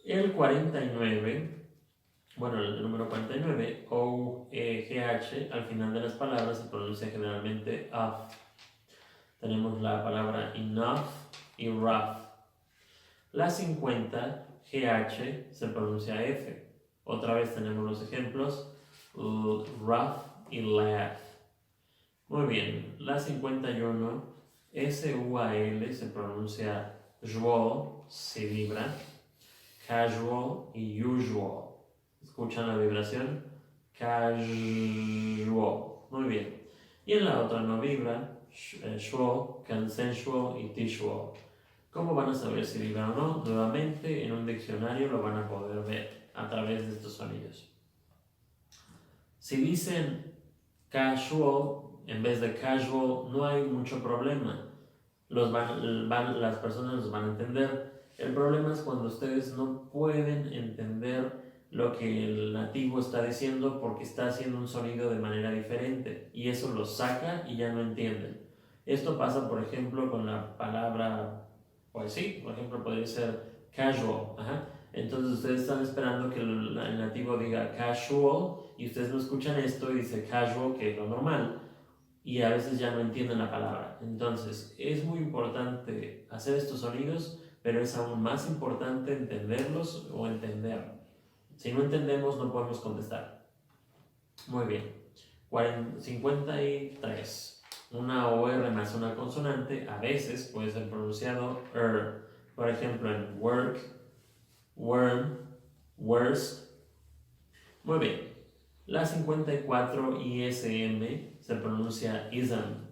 El 49, bueno, el número 49, O-E-G-H, al final de las palabras se pronuncia generalmente off. Tenemos la palabra enough y rough. La 50, GH, se pronuncia F. Otra vez tenemos los ejemplos, rough y laugh. Muy bien, la 51, S-U-A-L, se pronuncia usual, se vibra, casual y usual. ¿Escuchan la vibración? Casual. Muy bien. Y en la otra no vibra, shual, consensual y tisual. ¿Cómo van a saber si vibra o no? Nuevamente, en un diccionario lo van a poder ver a través de estos sonidos. Si dicen casual en vez de casual, no hay mucho problema. Las personas los van a entender. El problema es cuando ustedes no pueden entender lo que el nativo está diciendo porque está haciendo un sonido de manera diferente y eso los saca y ya no entienden. Esto pasa, por ejemplo, con la palabra, pues sí, por ejemplo, podría ser casual. Ajá. Entonces ustedes están esperando que el nativo diga casual y ustedes no escuchan esto y dice casual, que es lo normal, y a veces ya no entienden la palabra. Entonces es muy importante hacer estos sonidos, pero es aún más importante entenderlos o entender. Si no entendemos no podemos contestar. Muy bien. 53. Una OR más una consonante a veces puede ser pronunciado er. Por ejemplo en work, worm, worst. Muy bien. La 54 ISM se pronuncia ism.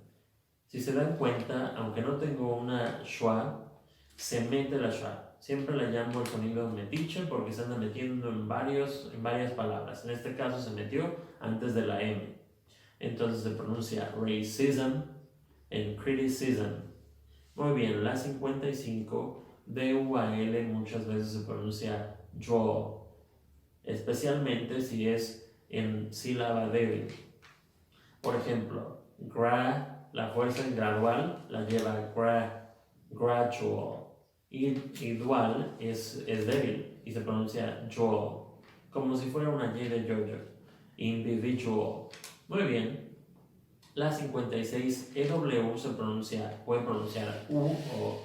Si se dan cuenta, aunque no tengo una schwa, se mete la schwa. Siempre le llamo el sonido metiche porque se anda metiendo en varias palabras. En este caso se metió antes de la M. Entonces se pronuncia racism en criticism. Muy bien, la 55, DUAL, muchas veces se pronuncia draw, especialmente si es en sílaba débil. Por ejemplo, la fuerza en gradual la lleva gradual. Y dual es débil y se pronuncia dual, como si fuera una Y de yo-yo. Individual. Muy bien. La 56, EW puede pronunciar U o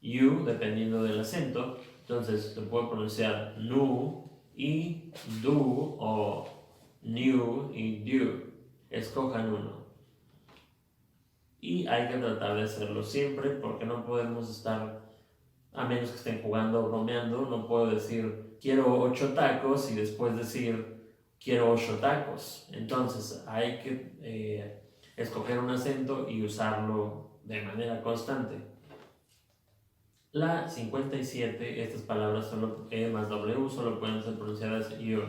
U dependiendo del acento. Entonces se puede pronunciar nu y du o new y du. Escojan uno. Y hay que tratar de hacerlo siempre porque no podemos estar, a menos que estén jugando o bromeando, no puedo decir quiero 8 tacos y después decir quiero 8 tacos. Entonces hay que escoger un acento y usarlo de manera constante. La 57, estas palabras solo E más W solo pueden ser pronunciadas you.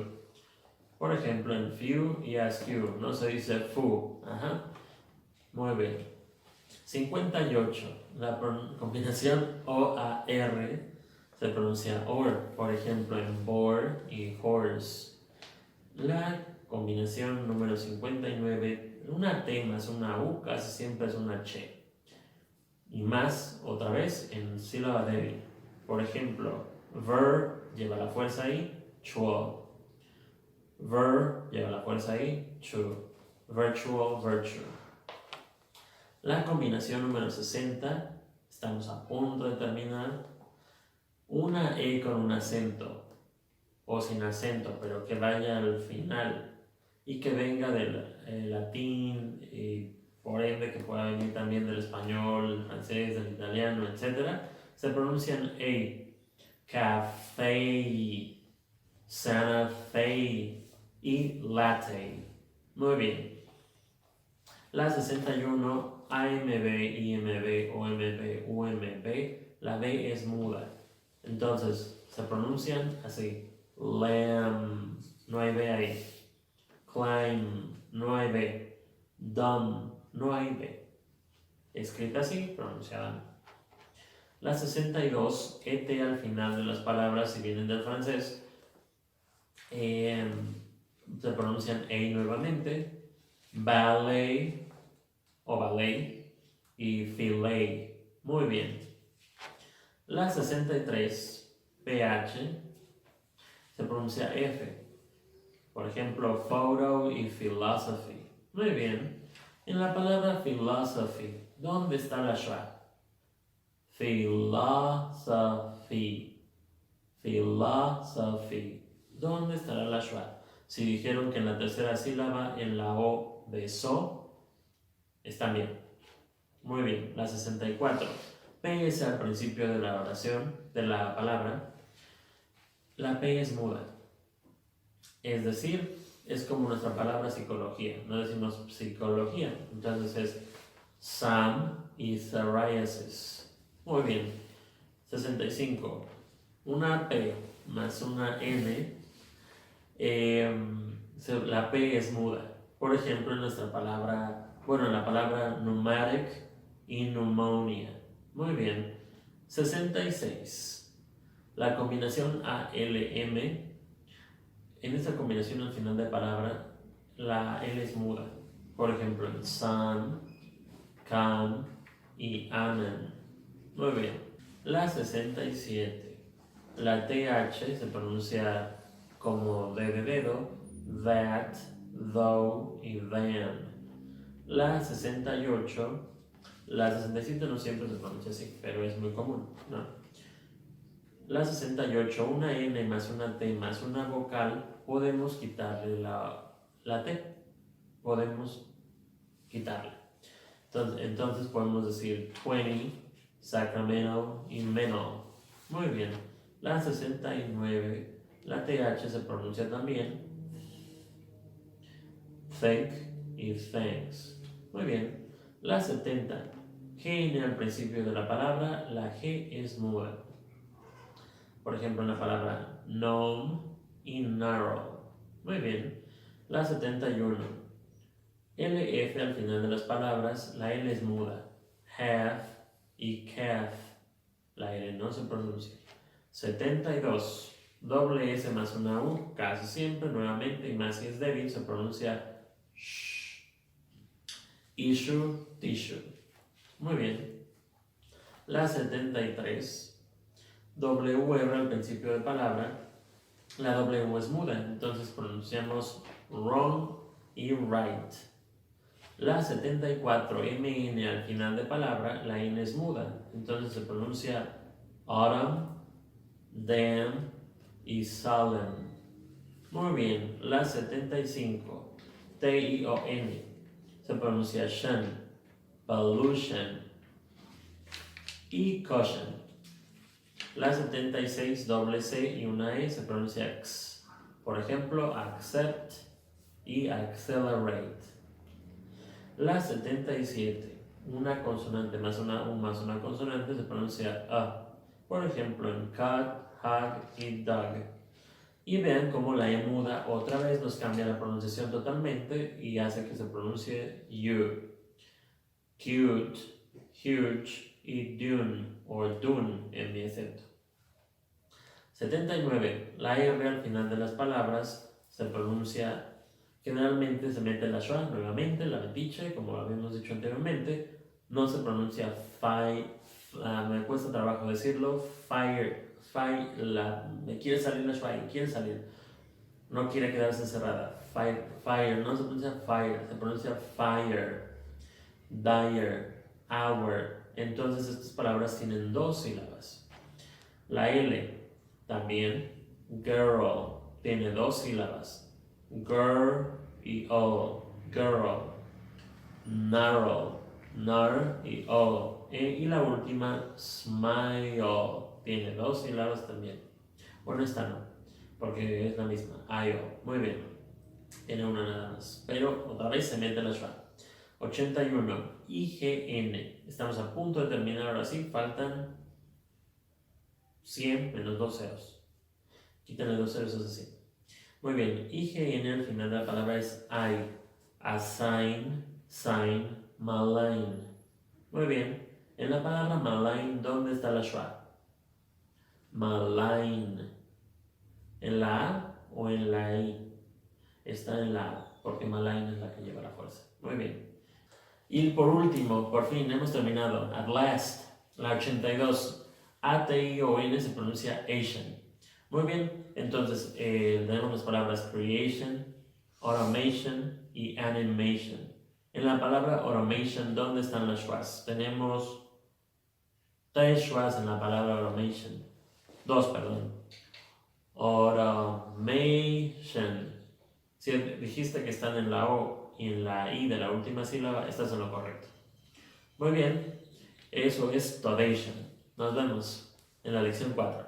Por ejemplo, en few y askew no se dice fu. Ajá. Muy bien. 58, la combinación O-A-R se pronuncia OR, por ejemplo en bore y horse. La combinación número 59, una T más una U casi siempre es una Che. Y más, otra vez, en sílaba débil. Por ejemplo, ver lleva la fuerza ahí, chuo. Ver lleva la fuerza ahí, chu. Virtual, virtue. La combinación número 60, estamos a punto de terminar. Una E con un acento, o sin acento, pero que vaya al final y que venga del latín y por ende que pueda venir también del español, del francés, del italiano, etc. Se pronuncian E. Café, Santa Fe y latte. Muy bien. La 61, AMB, IMB, OMB, UMB, la B es muda. Entonces se pronuncian así. Lamb, no hay B ahí. Climb, no hay B. Dumb, no hay B. Escrita así, pronunciada. La 62, ET al final de las palabras, si vienen del francés, se pronuncian E nuevamente. Ballet o ballet y filet. Muy bien. La 63, PH, se pronuncia F. Por ejemplo, photo y philosophy. Muy bien. En la palabra philosophy, ¿dónde está la schwa? Philosophy. Philosophy. ¿Dónde estará la schwa? Si dijeron que en la tercera sílaba, en la O de so, está bien. Muy bien. La 64. P es al principio de la oración, de la palabra. La P es muda. Es decir, es como nuestra palabra psicología. No decimos psicología. Entonces es Sam y psoriasis. Muy bien. 65. Una P más una N. La P es muda. Por ejemplo, en nuestra palabra, en la palabra pneumatic y pneumonia. Muy bien. 66. La combinación ALM. En esta combinación al final de palabra, la L es muda. Por ejemplo, en sun, can y amen. Muy bien. La 67. La TH se pronuncia como D de dedo, that, though y than. La 68. La 67 no siempre se pronuncia así, pero es muy común, ¿no? La 68, una N más una T más una vocal, podemos quitarle la T. Podemos quitarle. Entonces podemos decir 20, Sacramento y Menor. Muy bien. La 69, la TH se pronuncia también thank y thanks. Muy bien. La 70, G al principio de la palabra, la G es muda. Por ejemplo, en la palabra gnome y narrow. Muy bien. La 71. LF al final de las palabras, la L es muda. Half y calf. La L no se pronuncia. 72. Doble S más una U, casi siempre, nuevamente, y más si es débil, se pronuncia sh. Issue, tissue. Muy bien. La 73. WR al principio de palabra, la W es muda, entonces pronunciamos wrong y right. La 74, MN al final de palabra, la N es muda, entonces se pronuncia autumn, damn y solemn. Muy bien, la 75, TION, se pronuncia shan, pollution y caution. La 76, doble C y una E se pronuncia X. Por ejemplo, accept y accelerate. La 77, una consonante más una U más una consonante se pronuncia A. Por ejemplo, en cut, hug y dog. Y vean cómo la E muda otra vez nos cambia la pronunciación totalmente y hace que se pronuncie you. Cute, huge y dune o dune en mi acento. 79. La R al final de las palabras se pronuncia, generalmente se mete la schwa nuevamente, la metiche, como habíamos dicho anteriormente. No se pronuncia me cuesta trabajo decirlo, me quiere salir la schwa y quiere salir. No quiere quedarse cerrada. Fire, no se pronuncia fire, se pronuncia fire. Dire, hour. Entonces estas palabras tienen dos sílabas. La L también, girl, tiene dos sílabas. Girl y o, girl. Narrow, nar y o. Y la última, smile, tiene dos sílabas también. Bueno, esta no, porque es la misma, io. Muy bien, tiene una nada más. Pero otra vez se mete la schwa. 81, IGN. Estamos a punto de terminar ahora sí, faltan 100 menos 2 ceros. Quítale 2 ceros, es así. Muy bien, IGN al final de la palabra es I. Assign, sign, malign. Muy bien, en la palabra malign, ¿dónde está la schwa? Malign. ¿En la A o en la I? Está en la A, porque malign es la que lleva la fuerza. Muy bien. Y por último, por fin, hemos terminado. At last, la 82. A-T-I-O-N se pronuncia Asian. Muy bien, entonces tenemos las palabras creation, automation y animation. En la palabra automation, ¿dónde están las schwas? Tenemos 3 schwas en la palabra automation. 2, perdón. Automation. Si dijiste que están en la O y en la I de la última sílaba, estás en lo correcto. Muy bien, eso es todation. Nos vemos en la lección 4.